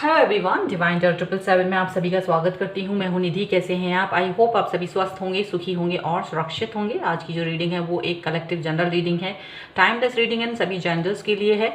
Hello everyone, divine टर 777 में आप सभी का स्वागत करती हूँ। मैं हूँ निधि। कैसे हैं आप? आई होप आप सभी स्वस्थ होंगे, सुखी होंगे और सुरक्षित होंगे। आज की जो रीडिंग है वो एक कलेक्टिव जनरल रीडिंग है, टाइमलेस रीडिंग है, सभी जेंडर्स के लिए है।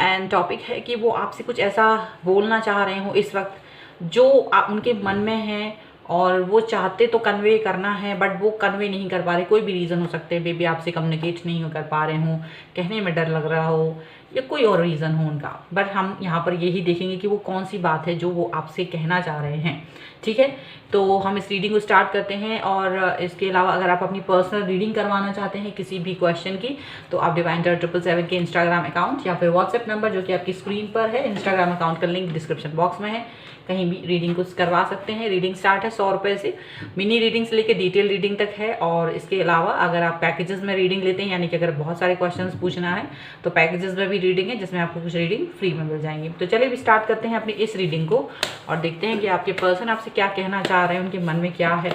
एंड टॉपिक है कि वो आपसे कुछ ऐसा बोलना चाह रहे हो इस वक्त जो उनके मन में है और वो चाहते तो कन्वे करना है बट वो कन्वे नहीं कर पा रहे। कोई भी रीज़न हो सकते हैं, बेबी आपसे कम्युनिकेट नहीं कर पा रहे हों, कहने में डर लग रहा हो या कोई और रीज़न हो उनका। बट हम यहाँ पर यही देखेंगे कि वो कौन सी बात है जो वो आपसे कहना चाह रहे हैं। ठीक है, तो हम इस रीडिंग को स्टार्ट करते हैं। और इसके अलावा अगर आप अपनी पर्सनल रीडिंग करवाना चाहते हैं किसी भी क्वेश्चन की, तो आप डिवाइन टर 777 के इंस्टाग्राम अकाउंट या फिर व्हाट्सएप नंबर जो कि आपकी स्क्रीन पर है, इंस्टाग्राम अकाउंट का लिंक डिस्क्रिप्शन बॉक्स में है, कहीं भी रीडिंग को करवा सकते हैं। रीडिंग स्टार्ट है 100 रुपये से, मिनी रीडिंग से लेकर डिटेल रीडिंग तक है। और इसके अलावा अगर आप पैकेजेस में रीडिंग लेते हैं, यानी कि अगर बहुत सारे क्वेश्चंस पूछना है तो पैकेजेस में भी रीडिंग है जिसमें आपको कुछ रीडिंग फ्री में मिल जाएंगी। तो चलिए भी स्टार्ट करते हैं अपनी इस रीडिंग को और देखते हैं कि आपके पर्सन आपसे क्या कहना चाह रहे हैं, उनके मन में क्या है,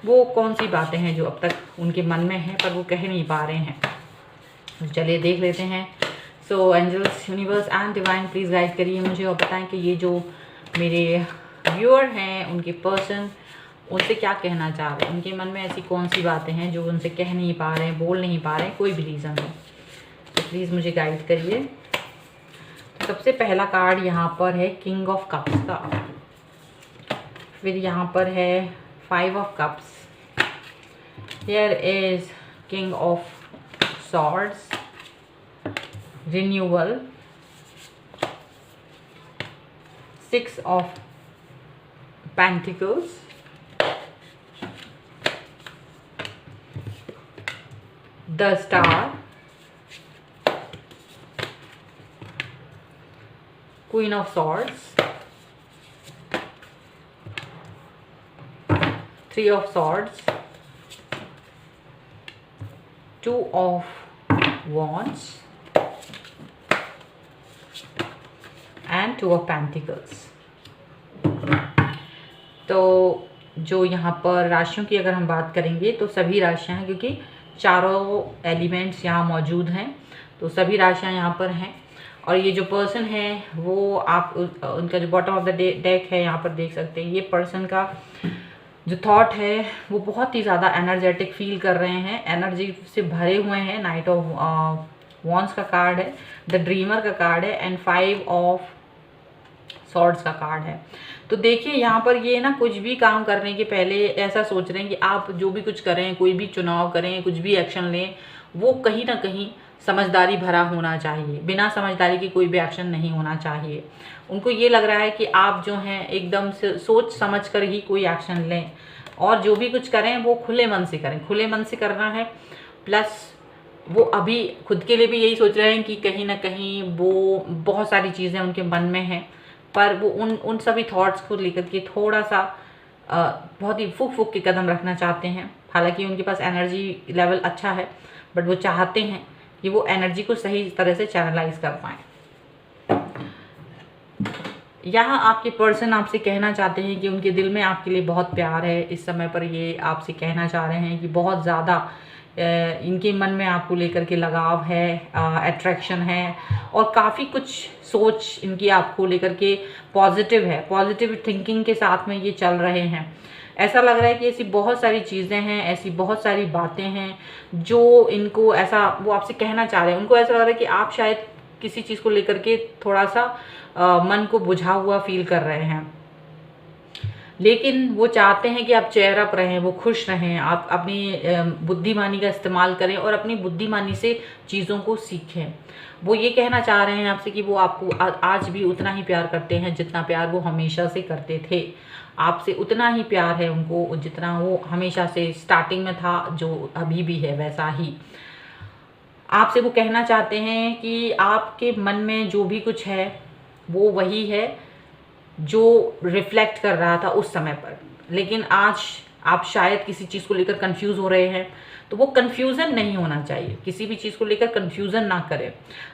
वो कौन सी बातें हैं जो अब तक उनके मन में है पर वो कह नहीं पा रहे हैं। तो चलिए देख लेते हैं। So angels, universe and divine please guide करिए मुझे और बताएं कि ये जो मेरे व्यूअर हैं उनके पर्सन उनसे क्या कहना चाह रहे हैं, उनके मन में ऐसी कौन सी बातें हैं जो उनसे कह नहीं पा रहे हैं, बोल नहीं पा रहे हैं, कोई भी रीज़न हो। तो प्लीज़ मुझे गाइड करिए। तो सबसे पहला कार्ड यहाँ पर है किंग ऑफ कप्स का, फिर यहाँ पर है 5 of cups, here is king of swords, renewal, 6 of pentacles, the star, queen of swords, 3 of swords, 2 of wands and 2 of pentacles. तो जो यहाँ पर राशियों की अगर हम बात करेंगे तो सभी राशियाँ हैं, क्योंकि चारों एलिमेंट्स यहाँ मौजूद हैं, तो सभी राशियाँ यहाँ पर हैं। और ये जो पर्सन है वो आप उनका जो बॉटम ऑफ द डेक है यहाँ पर देख सकते हैं। ये पर्सन का जो थॉट है वो बहुत ही ज़्यादा एनर्जेटिक फील कर रहे हैं, एनर्जी से भरे हुए हैं। नाइट ऑफ वॉन्ड्स का कार्ड है, द ड्रीमर का कार्ड है एंड 5 ऑफ सॉर्ड्स का कार्ड है। तो देखिए यहाँ पर ये ना कुछ भी काम करने के पहले ऐसा सोच रहे हैं कि आप जो भी कुछ करें, कोई भी चुनाव करें, कुछ भी एक्शन लें, वो कहीं ना कहीं समझदारी भरा होना चाहिए। बिना समझदारी के कोई भी एक्शन नहीं होना चाहिए। उनको ये लग रहा है कि आप जो हैं एकदम से सोच समझ कर ही कोई एक्शन लें और जो भी कुछ करें वो खुले मन से करें। खुले मन से करना है, प्लस वो अभी खुद के लिए भी यही सोच रहे हैं कि कहीं ना कहीं वो बहुत सारी चीज़ें उनके मन में हैं, पर वो उन सभी थॉट्स को लेकर के थोड़ा सा बहुत ही फूक के कदम रखना चाहते हैं। हालांकि उनके पास एनर्जी लेवल अच्छा है, बट वो चाहते हैं कि वो एनर्जी को सही तरह से चैनलाइज कर पाएँ। यहाँ आपके पर्सन आपसे कहना चाहते हैं कि उनके दिल में आपके लिए बहुत प्यार है। इस समय पर ये आपसे कहना चाह रहे हैं कि बहुत ज़्यादा इनके मन में आपको लेकर के लगाव है, अट्रैक्शन है और काफ़ी कुछ सोच इनकी आपको लेकर के पॉजिटिव है। पॉजिटिव थिंकिंग के साथ में ये चल रहे हैं। ऐसा लग रहा है कि ऐसी बहुत सारी चीज़ें हैं, ऐसी बहुत सारी बातें हैं जो इनको ऐसा वो आपसे कहना चाह रहे हैं। उनको ऐसा लग रहा है कि आप शायद किसी चीज़ को लेकर के थोड़ा सा मन को बुझा हुआ फील कर रहे हैं, लेकिन वो चाहते हैं कि आप चेयर अप रहें, वो खुश रहें, आप अपनी बुद्धिमानी का इस्तेमाल करें और अपनी बुद्धिमानी से चीज़ों को सीखें। वो ये कहना चाह रहे हैं आपसे कि वो आपको आज भी उतना ही प्यार करते हैं जितना प्यार वो हमेशा से करते थे। आपसे उतना ही प्यार है उनको जितना वो हमेशा से स्टार्टिंग में था, जो अभी भी है वैसा ही। आपसे वो कहना चाहते हैं कि आपके मन में जो भी कुछ है वो वही है जो रिफ्लेक्ट कर रहा था उस समय पर, लेकिन आज आप शायद किसी चीज़ को लेकर कंफ्यूज हो रहे हैं। तो वो कंफ्यूजन नहीं होना चाहिए, किसी भी चीज़ को लेकर कंफ्यूजन ना करें।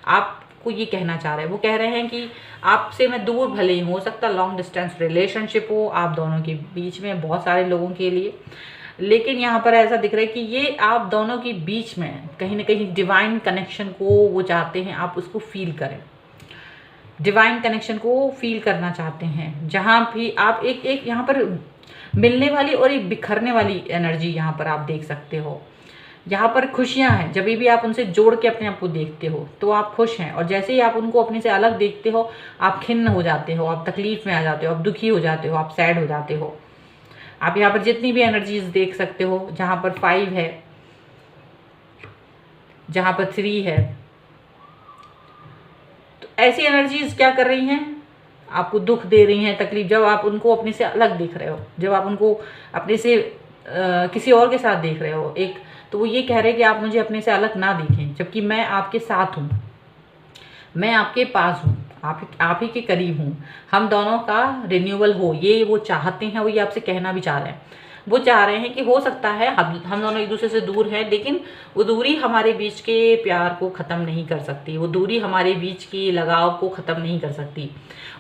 आपको ये कहना चाह रहे हैं, वो कह रहे हैं कि आपसे मैं दूर भले ही हो सकता लॉन्ग डिस्टेंस रिलेशनशिप हो आप दोनों के बीच में, बहुत सारे लोगों के लिए, लेकिन यहाँ पर ऐसा दिख रहा है कि ये आप दोनों के बीच में कहीं ना कहीं डिवाइन कनेक्शन को वो चाहते हैं आप उसको फील करें। डिवाइन कनेक्शन को फील करना चाहते हैं। जहाँ भी आप एक यहाँ पर मिलने वाली और एक बिखरने वाली एनर्जी यहाँ पर आप देख सकते हो। यहाँ पर खुशियाँ हैं, जब भी आप उनसे जोड़ के अपने आप को देखते हो तो आप खुश हैं, और जैसे ही आप उनको अपने से अलग देखते हो आप खिन्न हो जाते हो, आप तकलीफ में आ जाते हो, आप दुखी हो जाते हो, आप सैड हो जाते हो। आप यहाँ पर जितनी भी एनर्जीज देख सकते हो, जहाँ पर 5 है, जहाँ पर 3 है, तो ऐसी एनर्जीज क्या कर रही हैं, आपको दुख दे रही हैं, तकलीफ। जब आप उनको अपने से अलग देख रहे हो, जब आप उनको अपने से किसी और के साथ देख रहे हो एक, तो वो ये कह रहे हैं कि आप मुझे अपने से अलग ना देखें, जबकि मैं आपके साथ हूँ, मैं आपके पास हूँ, आप ही के करीब हूँ, हम दोनों का रिन्यूअल हो, ये वो चाहते हैं। वो ये आपसे कहना भी चाह रहे हैं। वो चाह रहे हैं कि हो सकता है हम दोनों एक दूसरे से दूर हैं, लेकिन वो दूरी हमारे बीच के प्यार को ख़त्म नहीं कर सकती, वो दूरी हमारे बीच की लगाव को ख़त्म नहीं कर सकती।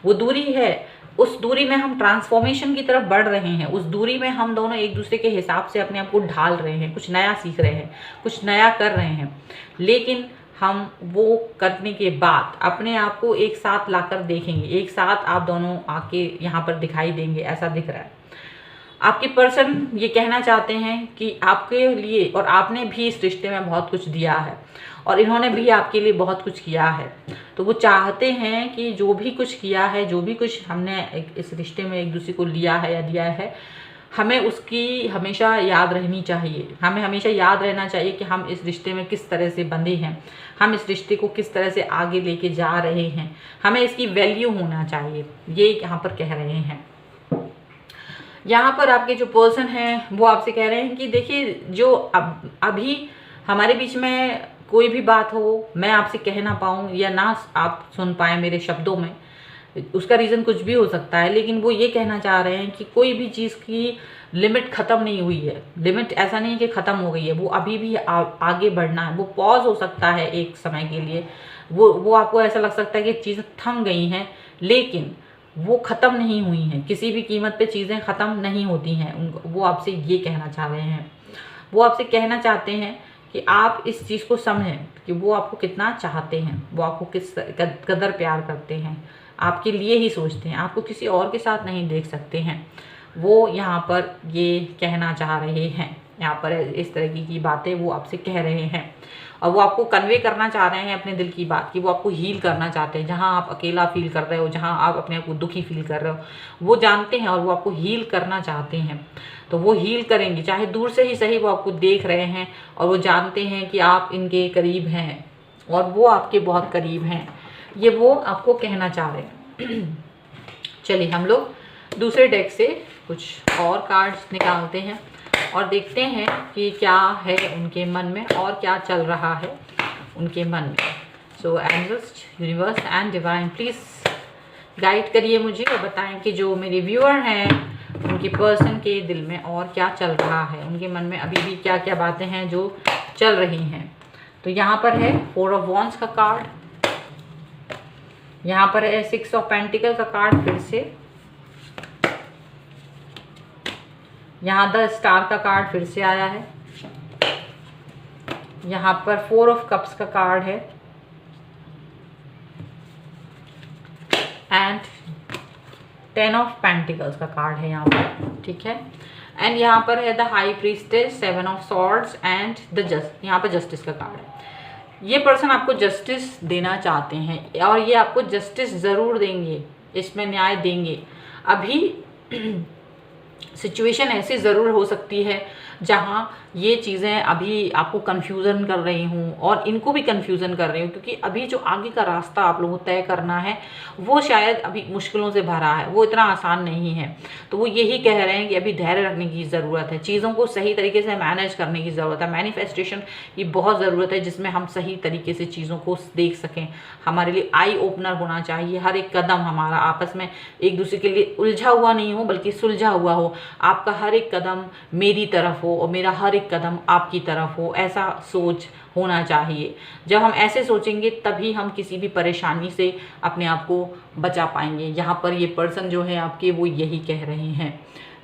वो दूरी है, उस दूरी में हम ट्रांसफॉर्मेशन की तरफ बढ़ रहे हैं, उस दूरी में हम दोनों एक दूसरे के हिसाब से अपने आप को ढाल रहे हैं, कुछ नया सीख रहे हैं, कुछ नया कर रहे हैं। लेकिन हम वो करने के बाद अपने आप को एक साथ लाकर देखेंगे, एक साथ आप दोनों आके यहाँ पर दिखाई देंगे, ऐसा दिख रहा है। आपके पर्सन ये कहना चाहते हैं कि आपके लिए, और आपने भी इस रिश्ते में बहुत कुछ दिया है और इन्होंने भी आपके लिए बहुत कुछ किया है, तो वो चाहते हैं कि जो भी कुछ किया है, जो भी कुछ हमने इस रिश्ते में एक दूसरे को लिया है या दिया है, हमें उसकी हमेशा याद रहनी चाहिए। हमें हमेशा याद रहना चाहिए कि हम इस रिश्ते में किस तरह से बंधे हैं, हम इस रिश्ते को किस तरह से आगे लेके जा रहे हैं, हमें इसकी वैल्यू होना चाहिए, ये यहाँ पर कह रहे हैं। यहाँ पर आपके जो पर्सन हैं वो आपसे कह रहे हैं कि देखिए, जो अभी हमारे बीच में कोई भी बात हो, मैं आपसे कह ना पाऊँ या ना आप सुन पाएँ मेरे शब्दों में, उसका रीज़न कुछ भी हो सकता है, लेकिन वो ये कहना चाह रहे हैं कि कोई भी चीज़ की लिमिट ख़त्म नहीं हुई है। लिमिट ऐसा नहीं कि ख़त्म हो गई है, वो अभी भी आगे बढ़ना है। वो पॉज हो सकता है एक समय के लिए, वो आपको ऐसा लग सकता है कि चीज़ें थम गई हैं, लेकिन वो ख़त्म नहीं हुई हैं। किसी भी कीमत पे चीज़ें ख़त्म नहीं होती हैं। वो आपसे ये कहना चाह रहे हैं। वो आपसे कहना चाहते हैं कि आप इस चीज़ को समझें कि वो आपको कितना चाहते हैं, वो आपको किस कदर प्यार करते हैं, आपके लिए ही सोचते हैं, आपको किसी और के साथ नहीं देख सकते हैं। वो यहाँ पर ये कहना चाह रहे हैं, यहाँ पर इस तरह की बातें वो आपसे कह रहे हैं, और वो आपको कन्वे करना चाह रहे हैं अपने दिल की बात कि वो आपको हील करना चाहते हैं। जहाँ आप अकेला फील कर रहे हो, जहाँ आप अपने आप को दुखी फील कर रहे हो, वो जानते हैं और वो आपको हील करना चाहते हैं। तो वो हील करेंगे, चाहे दूर से ही सही, वो आपको देख रहे हैं और वो जानते हैं कि आप इनके करीब हैं और वो आपके बहुत करीब हैं। ये वो आपको कहना चाह रहे हैं। चलिए हम लोग दूसरे डेक से कुछ और कार्ड्स निकालते हैं और देखते हैं कि क्या है उनके मन में और क्या चल रहा है उनके मन में। So angels, universe and divine, please guide करिए मुझे और बताएं कि जो मेरे व्यूअर हैं उनके पर्सन के दिल में और क्या चल रहा है, उनके मन में अभी भी क्या क्या बातें हैं जो चल रही हैं। तो यहाँ पर है 4 ऑफ वॉन्ड्स का कार्ड, यहाँ पर है 6 ऑफ पेंटिकल का कार्ड, फिर से यहाँ द स्टार का कार्ड फिर से आया है, यहाँ पर 4 ऑफ कप्स का कार्ड है एंड 10 ऑफ पेंटिकल्स का कार्ड है यहाँ पर, ठीक है। एंड यहाँ पर है the high priestess, 7 of swords and the just, यहाँ पर जस्टिस का कार्ड है। ये पर्सन आपको जस्टिस देना चाहते हैं और ये आपको जस्टिस ज़रूर देंगे, इसमें न्याय देंगे। अभी सिचुएशन ऐसी ज़रूर हो सकती है जहाँ ये चीज़ें अभी आपको कन्फ्यूज़न कर रही हूँ और इनको भी कन्फ्यूज़न कर रही हूँ, क्योंकि अभी जो आगे का रास्ता आप लोगों को तय करना है वो शायद अभी मुश्किलों से भरा है, वो इतना आसान नहीं है। तो वो यही कह रहे हैं कि अभी धैर्य रखने की ज़रूरत है, चीज़ों को सही तरीके से मैनेज करने की ज़रूरत है, मैनिफेस्टेशन की बहुत ज़रूरत है जिसमें हम सही तरीके से चीज़ों को देख सकें। हमारे लिए आई ओपनर होना चाहिए, हर एक कदम हमारा आपस में एक दूसरे के लिए उलझा हुआ नहीं हो बल्कि सुलझा हुआ हो। आपका हर एक कदम मेरी तरफ हो और मेरा हर एक कदम आपकी तरफ हो, ऐसा सोच होना चाहिए। जब हम ऐसे सोचेंगे तभी हम किसी भी परेशानी से अपने आप को बचा पाएंगे। यहाँ पर ये पर्सन जो है आपके वो यही कह रहे हैं,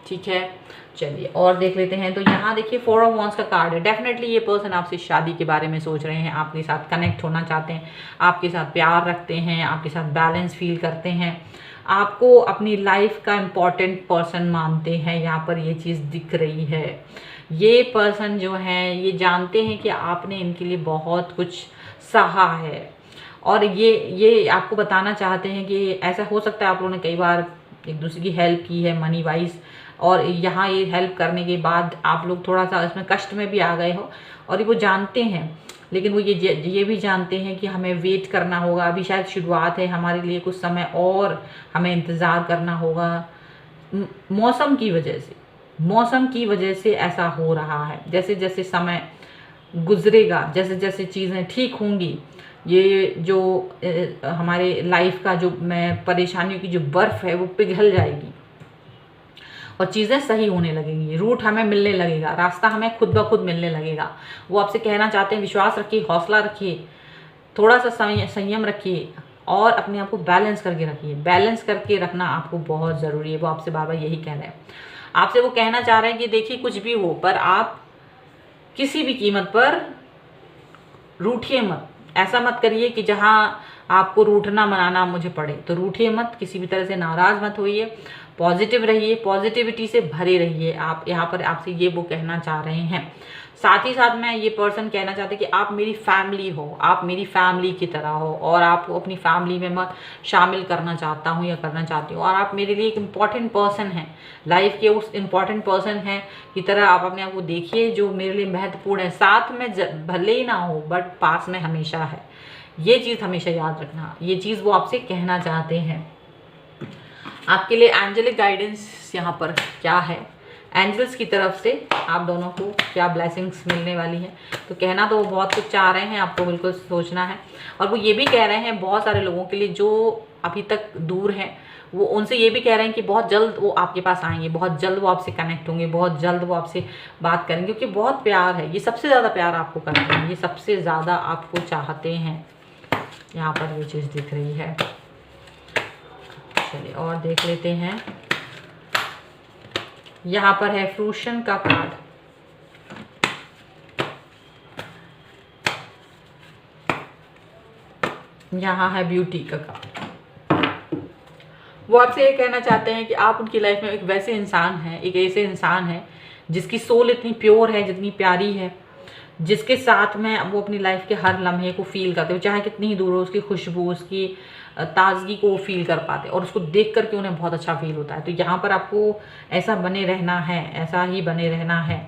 ठीक है, चलिए और देख लेते हैं। तो यहाँ देखिए 4 ऑफ वॉन्ड्स का कार्ड है। डेफिनेटली ये पर्सन आपसे शादी के बारे में सोच रहे हैं, आपके साथ कनेक्ट होना चाहते हैं, आपके साथ प्यार रखते हैं, आपके साथ बैलेंस फील करते हैं, आपको अपनी लाइफ का इम्पॉर्टेंट पर्सन मानते हैं। यहाँ पर ये चीज़ दिख रही है। ये पर्सन जो है ये जानते हैं कि आपने इनके लिए बहुत कुछ सहा है, और ये आपको बताना चाहते हैं कि ऐसा हो सकता है आप लोगों ने कई बार एक दूसरे की हेल्प की है मनी वाइज, और यहाँ ये हेल्प करने के बाद आप लोग थोड़ा सा इसमें कष्ट में भी आ गए हो, और वो जानते हैं। लेकिन वो ये भी जानते हैं कि हमें वेट करना होगा, अभी शायद शुरुआत है, हमारे लिए कुछ समय और हमें इंतज़ार करना होगा। मौसम की वजह से ऐसा हो रहा है। जैसे जैसे समय गुजरेगा, जैसे जैसे चीज़ें ठीक होंगी, ये जो हमारे लाइफ का जो परेशानियों की जो बर्फ़ है वो पिघल जाएगी और चीज़ें सही होने लगेंगी। रूट हमें मिलने लगेगा, रास्ता हमें खुद ब खुद मिलने लगेगा। वो आपसे कहना चाहते हैं विश्वास रखिए, हौसला रखिए, थोड़ा सा संयम रखिए और अपने आप को बैलेंस करके रखिए। बैलेंस करके रखना आपको बहुत ज़रूरी है। वो आपसे बार बार यही कह रहे हैं। आपसे वो कहना चाह रहे हैं कि देखिए कुछ भी हो पर आप किसी भी कीमत पर रूठिए मत। ऐसा मत करिए कि जहाँ आपको रूठना मनाना मुझे पड़े, तो रूठिए मत, किसी भी तरह से नाराज़ मत होइए, पॉजिटिव रहिए, पॉजिटिविटी से भरे रहिए। आप यहाँ पर आपसे ये वो कहना चाह रहे हैं। साथ ही साथ मैं ये पर्सन कहना चाहते हैं कि आप मेरी फैमिली हो, आप मेरी फैमिली की तरह हो, और आपको अपनी फैमिली में मैं शामिल करना चाहता हूँ या करना चाहती हूँ, और आप मेरे लिए एक इम्पॉर्टेंट पर्सन हैं, लाइफ के उस इम्पॉर्टेंट पर्सन हैं की तरह आप अपने आप को देखिए जो मेरे लिए महत्वपूर्ण है। साथ में भले ही ना हो बट पास में हमेशा है। ये चीज़ हमेशा याद रखना, ये चीज़ वो आपसे कहना चाहते हैं। आपके लिए एंजेलिक गाइडेंस यहाँ पर क्या है, एंजल्स की तरफ से आप दोनों को क्या ब्लेसिंग्स मिलने वाली है। तो कहना तो वो बहुत कुछ चाह रहे हैं, आपको बिल्कुल सोचना है। और वो ये भी कह रहे हैं बहुत सारे लोगों के लिए जो अभी तक दूर हैं, वो उनसे ये भी कह रहे हैं कि बहुत जल्द वो आपके पास आएंगे, बहुत जल्द वो आपसे कनेक्ट होंगे, बहुत जल्द वो आपसे बात करेंगे, क्योंकि बहुत प्यार है। ये सबसे ज़्यादा प्यार आपको करते हैं, ये सबसे ज़्यादा आपको चाहते हैं। यहाँ पर ये चीज़ दिख रही है। चलिए और देख लेते हैं। यहाँ पर है फ्रूशन का कार्ड। यहाँ है ब्यूटी का कार्ड। वो आपसे ये कहना चाहते हैं कि आप उनकी लाइफ में एक वैसे इंसान हैं, एक ऐसे इंसान हैं जिसकी सोल इतनी प्योर है, जितनी प्यारी है, जिसके साथ में वो अपनी लाइफ के हर लम्हे को फील करते हो, चाहे कितनी ही दूर हो, उसकी खुशबू, उसकी ताजगी को फील कर पाते, और उसको देख करके उन्हें बहुत अच्छा फील होता है। तो यहाँ पर आपको ऐसा बने रहना है, ऐसा ही बने रहना है,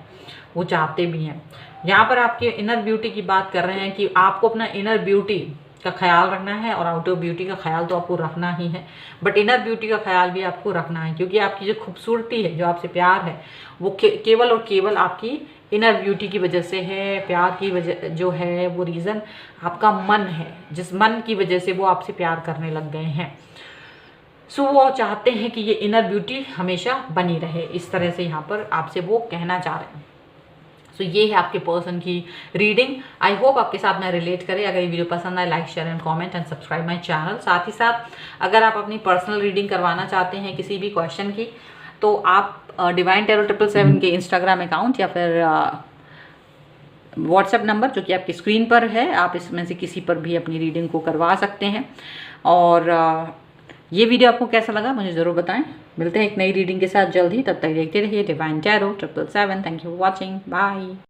वो चाहते भी हैं। यहाँ पर आपके इनर ब्यूटी की बात कर रहे हैं कि आपको अपना इनर ब्यूटी का ख्याल रखना है, और आउटर ब्यूटी का ख्याल तो आपको रखना ही है, बट इनर ब्यूटी का ख्याल भी आपको रखना है, क्योंकि आपकी जो खूबसूरती है, जो आपसे प्यार है, वो केवल और केवल आपकी इनर ब्यूटी की वजह से है। प्यार की वजह जो है वो रीज़न आपका मन है, जिस मन की वजह से वो आपसे प्यार करने लग गए हैं। सो वो चाहते हैं कि ये इनर ब्यूटी हमेशा बनी रहे। इस तरह से यहाँ पर आपसे वो कहना चाह रहे हैं। सो ये है आपके पर्सन की रीडिंग। आई होप आपके साथ मैं रिलेट करें। अगर ये वीडियो पसंद आए, like, share and comment and subscribe my channel. साथ ही साथ अगर आप अपनी पर्सनल रीडिंग करवाना चाहते हैं किसी भी क्वेश्चन की, तो आप डिवाइन टैरो 777 के इंस्टाग्राम अकाउंट या फिर व्हाट्सएप नंबर जो कि आपकी स्क्रीन पर है, आप इसमें से किसी पर भी अपनी रीडिंग को करवा सकते हैं। और ये वीडियो आपको कैसा लगा मुझे ज़रूर बताएं। मिलते हैं एक नई रीडिंग के साथ जल्द ही, तब तक देखते रहिए divine tarot 777। Thank you for watching, bye.